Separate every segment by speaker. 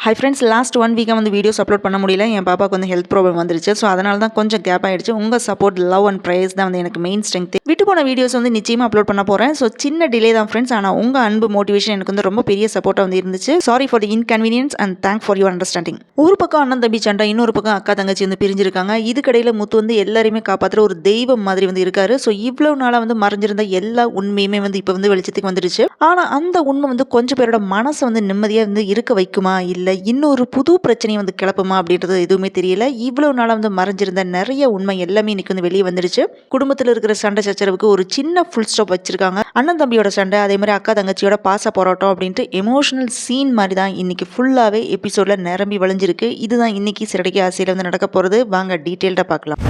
Speaker 1: Hi friends, last 1 வீக்காக வந்து videos upload பண்ண முடியல. என் பாப்பாவுக்கு வந்து ஹெல்த் ப்ராப்ளம் வந்துருச்சு. ஸோ அதனால தான் கொஞ்சம் கேப் ஆகிடுச்சு. உங்கள் சப்போர்ட், லவ் அண்ட் ப்ரேயர்ஸ் தான் வந்து எனக்கு மெயின் ஸ்ட்ரென்த். விட்டு போன வீடியோஸ் வந்து நிச்சயமாக அப்லோட் பண்ண போகிறேன். ஸோ சின்ன டிலே தான் ஃப்ரெண்ட்ஸ். ஆனால் உங்கள் அன்பு மோட்டிவேஷன் எனக்கு வந்து ரொம்ப பெரிய சப்போர்ட்டாக வந்து இருந்துச்சு. Sorry for the inconvenience and thank for your understanding. ஒரு பக்கம் அண்ணன் தம்பி சண்டை, இன்னொரு பக்கம் அக்கா தங்கச்சி வந்து பிரிஞ்சிருக்காங்க. இதுக்கடையில் முத்து வந்து எல்லாரையுமே காப்பாற்றுற ஒரு தெய்வம் மாதிரி வந்து இருக்காரு. ஸோ இவ்வளோ நாளாக வந்து மறைஞ்சிருந்த எல்லா உண்மையுமே வந்து இப்போ வந்து வெளிச்சத்துக்கு வந்துடுச்சு. ஆனால் அந்த உண்மை வந்து கொஞ்சம் பேரோட மனசை வந்து நிம்மதியாக வந்து இருக்க வைக்குமா, இல்லை இன்னொரு புது பிரச்சனையை வந்து கிளப்புமா அப்படின்றது எதுவுமே தெரியல. இவ்வளவு நாளாக வந்து மறைஞ்சிருந்த நிறைய உண்மை எல்லாமே இன்னைக்கு வந்து வெளியே வந்துடுச்சு. குடும்பத்தில் இருக்கிற சண்டை சச்சரவுக்கு ஒரு சின்ன ஃபுல் ஸ்டாப் வச்சிருக்காங்க. அண்ணன் தம்பியோட சண்டை, அதே மாதிரி அக்கா தங்கச்சியோட பாச போராட்டம் அப்படின்ட்டு எமோஷனல் சீன் மாதிரி தான் இன்னைக்கு ஃபுல்லாவே எபிசோட்ல நிரம்பி வளைஞ்சிருக்கு. இதுதான் இன்னைக்கு சிறடிக்கு ஆசையில் வந்து நடக்க போறது. வாங்க டீட்டெயில்டாக பார்க்கலாம்.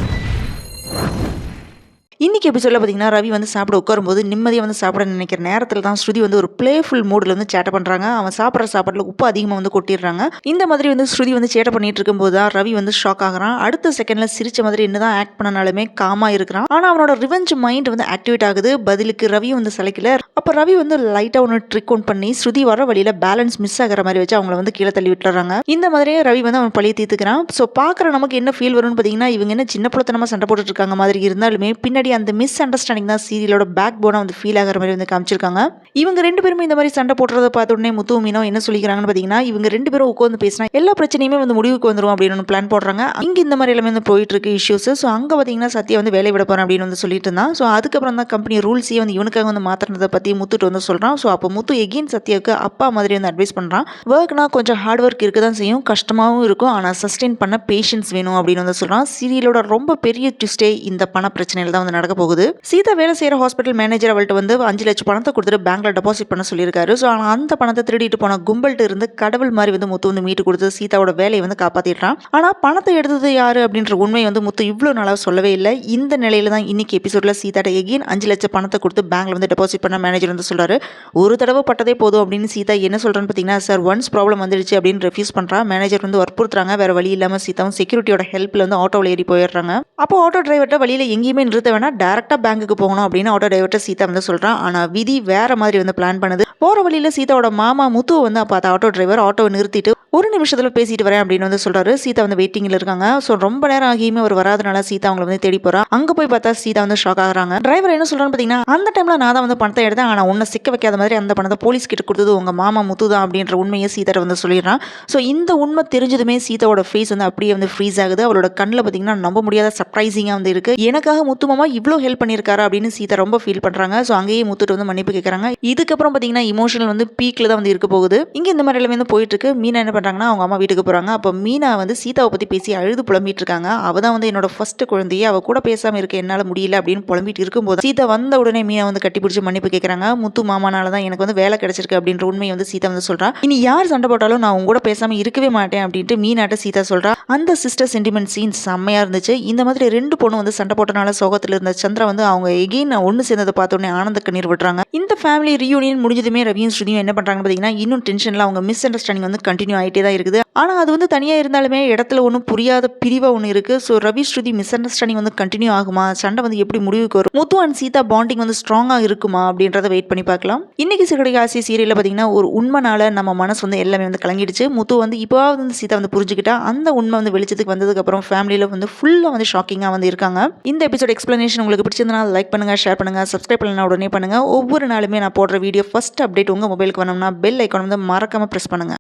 Speaker 1: இன்னைக்கு எபிசோடில் பார்த்தீங்கன்னா, ரவி வந்து சாப்பிட உட்காரும்போது நிம்மதியாக வந்து சாப்பிட நினைக்கிற நேரத்தில் தான் ஸ்ருதி வந்து ஒரு பிளேஃபுல் மூடில் வந்து சேட்டை பண்ணுறாங்க. அவன் சாப்பிட்ற சாப்பாட்டில் உப்பு அதிகமாக வந்து கொட்டிடுறாங்க. இந்த மாதிரி வந்து ஸ்ருதி வந்து சேட்டை பண்ணிட்டு இருக்கும்போது தான் ரவி வந்து ஷாக் ஆகிறான். அடுத்த செகண்டில் சிரிச்ச மாதிரி என்னதான் ஆக்ட் பண்ணனாலுமே காமாக இருக்கிறான். ஆனால் அவனோட ரிவெஞ்ச் மைண்ட் வந்து ஆக்டிவேட் ஆகுது. பதிலுக்கு ரவி வந்து சளைக்கல. அப்போ ரவி வந்து லைட்டாக ஒன்று ட்ரிக் ஒன் பண்ணி ஸ்ருதி வர வழியில் பேலன்ஸ் மிஸ் ஆகிற மாதிரி வச்சு அவங்கள வந்து கீழே தள்ளி விட்டுறாங்க. இந்த மாதிரியே ரவி வந்து அவன் பழிய தீர்த்துக்கிறான். ஸோ பார்க்குற நமக்கு என்ன ஃபீல் வரும்னு பார்த்தீங்கன்னா, இவங்க என்ன சின்ன புலத்தனமாக சண்டை போட்டுட்டு இருக்காங்க மாதிரி இருந்தாலுமே பின்னாடி அந்த மிஸ் அண்டர்ஸ்டாண்டிங் தான் சீரியலோட பேக் போனா வந்து ஃபீல் ஆகிற மாதிரி வந்து காமிச்சிருக்காங்க. இவங்க ரெண்டு பேருமே இந்த மாதிரி சண்டை போடுறத பார்த்த உடனே முத்து மீனோ என்ன சொல்லிக்கிறாங்கன்னு பார்த்தீங்கன்னா, இவங்க ரெண்டு பேரும் உட்காந்து பேசினா எல்லா பிரச்சனையுமே வந்து முடிவுக்கு வந்துடும் அப்படின்னு பிளான் போடுறாங்க. இங்க இந்த மாதிரி எல்லாமே வந்து போயிட்டு இருக்கு இஷ்யூஸ். ஸோ அங்கே பார்த்தீங்கன்னா சத்யா வந்து வேலை விட போறேன் அப்படின்னு வந்து சொல்லிட்டு இருந்தான். ஸோ அதுக்கப்புறம் தான் கம்பெனி ரூல்ஸையே வந்து இவனுக்காக வந்து மாத்திரதை பற்றி முத்துட்டு வந்து சொல்றான். ஸோ அப்போ முத்து எகெயின் சத்யாவுக்கு அப்பா மாதிரி வந்து அட்வைஸ் பண்றான். ஒர்க்னா கொஞ்சம் ஹார்ட் ஒர்க் இருக்க தான் செய்யும், கஷ்டமாகவும் இருக்கும், ஆனால் சஸ்டெயின் பண்ண பேஷன்ஸ் வேணும் அப்படின்னு வந்து சொல்றான். சீரியலோட ரொம்ப பெரிய ட்விஸ்டே இந்த பண பிரச்சனையில் தான் வந்து நடக்க போகுது. சீதா வேலை செய்கிற ஹாஸ்பிட்டல் மேனேஜர் அவள்கிட்ட வந்து 5 லட்சம் பணத்தை கொடுத்துட்டு பேங்க்ல டெபாசிட் பண்ண சொல்லியிருக்காரு. ஸோ ஆனால் அந்த பணத்தை திருடிட்டு போன கும்பல்கிட்ட இருந்து கடவுள் மாதிரி வந்து முத்து வந்து மீட்டு கொடுத்து சீதாவோட வேலையை வந்து காப்பாற்றிடுறான். ஆனால் பணத்தை எடுத்தது யாரு அப்படின்ற உண்மை வந்து முத்து இவ்வளோ நாளாக சொல்லவே இல்லை. இந்த நிலையில தான் இன்னைக்கு எபிசோட்ல சீதாட்ட எகெயின் 5 லட்சம் பணத்தை கொடுத்து பேங்க்ல வந்து டெபாசிட் பண்ண மேனேஜர் வந்து சொல்றாரு. ஒரு தடவை பட்டதே போதும் அப்படின்னு சீதா என்ன சொல்றான்னு பார்த்தீங்கன்னா, சார் ஒன்ஸ் ப்ராப்ளம் வந்துடுச்சு அப்படின்னு ரெஃப்யூஸ் பண்றா. மேனேஜர் வந்து வற்புறுத்துறாங்க. வேற வழி இல்லாமல் சீதாவும் செக்யூரிட்டியோட ஹெல்ப்ல வந்து ஆட்டோவில் ஏறி போயிடுறாங்க. அப்போ ஆட்டோ டிரைவர்கிட்ட வழியில எங்கேயுமே நிறுத்த வேணா, டேரக்டா பேங்குக்கு போகணும் அப்படின்னு ஆட்டோ டிரைவர்கிட்ட சீதா வந்து சொல்றான். ஆனா விதி வேற மாதிரி வந்து பிளான் பண்ணுது. போற வழியில சீதாவோட மாமா முத்துவை வந்து பார்த்த ஆட்டோ டிரைவர் ஆட்டோவை நிறுத்திட்டு ஒரு நிமிஷத்துல பேசிட்டு வரேன் அப்படின்னு வந்து சொல்றாரு. சீதா வந்து வெயிட்டிங்ல இருக்காங்க. ஸோ ரொம்ப நேரம் ஆகியுமே அவர் வராதனால சீதா அவங்களை வந்து தேடி போறா. அங்க போய் பார்த்தா சீதா வந்து ஷாக் ஆகுறாங்க. டிரைவர் என்ன சொல்றான்னு பார்த்தீங்கன்னா, அந்த டைம்ல நான் தான் வந்து பணத்தை எடுத்தேன், ஆனா உன்னை சிக்க வைக்காத மாதிரி அந்த பணத்தை போலீஸ் கிட்ட கொடுத்தது உங்க மாமா முத்து தான் அப்படின்ற உண்மையை சீதா வந்து சொல்லிடுறான். ஸோ இந்த உண்மை தெரிஞ்சதுமே சீதாவோட ஃபேஸ் வந்து அப்படியே வந்து ஃப்ரீஸ் ஆகுது. அவளோட கண்ணில் பார்த்தீங்கன்னா நம்ப முடியாத சர்ப்ரைசிங்கா வந்து இருக்கு. எனக்காக முத்து மாமா இவ்வளோ ஹெல்ப் பண்ணியிருக்காரு அப்படின்னு சீதா ரொம்ப ஃபீல் பண்றாங்க. ஸோ அங்கேயே முத்துட்டு வந்து மன்னிப்பு கேட்கறாங்க. இதுக்கப்புறம் பார்த்தீங்கன்னா இமோஷனல் வந்து பீக்ல தான் வந்து இருக்க போகுது. இங்க இந்த மாதிரி எல்லாமே வந்து போயிட்டு இருக்கு. மீனா என்ன பண்றாங்கன்னா, அவங்க அம்மா வீட்டுக்கு போறாங்க. அப்போ மீனா வந்து சீதாவை பத்தி பேசி அழுது புலம்பிட்டு இருக்காங்க. அவ தான் வந்து என்னோட ஃபர்ஸ்ட் குழந்தையே, அவ கூட பேசாம இருக்க என்னால முடியல அப்படின்னு புலம்பிட்டு இருக்கும்போது சீதா வந்த உடனே மீனா வந்து கட்டிப்பிடிச்சு மன்னிப்பு கேட்கறாங்க. முத்து மாமானால தான் எனக்கு வந்து வேலை கிடைச்சிருக்கு அப்படின்ற உண்மையை வந்து சீதா வந்து சொல்றா. இனி யார் சண்டை போட்டாலும் நான் உங்க கூட பேசாம இருக்கவே மாட்டேன் அப்படின்ட்டு மீனாட்ட சீதா சொல்றா. அந்த சிஸ்டர் சென்டிமெண்ட் சீன் செம்மையா இருந்துச்சு. இந்த மாதிரி ரெண்டு பொண்ணு வந்து சண்டை போட்டனால சோகத்துல இருந்த சந்திரா வந்து அவங்க எகெயின் ஒன்னு சேர்ந்ததை பார்த்த உடனே ஆனந்த கண்ணீர் விடுறாங்க. இந்த ஃபேமிலி ரீயூனியன் முடிஞ்சதுமே ரவியும் ஸ்ருதியும் என்ன பண்றாங்கன்னு பார்த்தீங்கன்னா, இன்னும் டென்ஷன்ல அவங்க மிஸ் அண்டர்ஸ்டாண்டிங் வந்து கண்டினியூ ஆகிட்டே தான் இருக்குது. ஆனால் அது வந்து தனியாக இருந்தாலுமே இடத்துல ஒன்றும் புரியாத பிரிவாக ஒன்று இருக்குது. ஸோ ரவி ஸ்ருதி மிஸ் அண்டர்ஸ்டாண்டிங் வந்து கண்டினியூ ஆகுமா, சண்டை வந்து எப்படி முடிவுக்கு வரும், முத்து அண்ட் சீதா பாண்டிங் வந்து ஸ்ட்ராங்காக இருக்குமா அப்படின்றத வெயிட் பண்ணி பார்க்கலாம். இன்னைக்கு சிறுகடை ஆசி சீரியலில் பார்த்தீங்கன்னா, ஒரு உண்மைனால நம்ம மனசு வந்து எல்லாமே வந்து கலங்கிடுச்சு. முத்து வந்து இப்போவாவது வந்து சீதா வந்து புரிஞ்சுக்கிட்டா. அந்த உண்மை வந்து வெளிச்சத்துக்கு வந்ததுக்கப்புறம் ஃபேமிலியில் வந்து ஃபுல்லாக வந்து ஷாக்கிங்காக வந்து இருக்காங்க. இந்த எபிசோட் எக்ஸ்பிளனேஷன் உங்களுக்கு பிடிச்சிருந்தனா லைக் பண்ணுங்கள், ஷேர் பண்ணுங்கள், சப்ஸ்கிரைப் பண்ணலாம் உடனே பண்ணுங்கள். ஒவ்வொரு நாளுமே நான் போடுற வீடியோ ஃபர்ஸ்ட் அப்டேட் உங்கள் மொபைலுக்கு வேணும்னா பெல் ஐக்கான் வந்து மறக்காமல் ப்ரெஸ் பண்ணுங்கள்.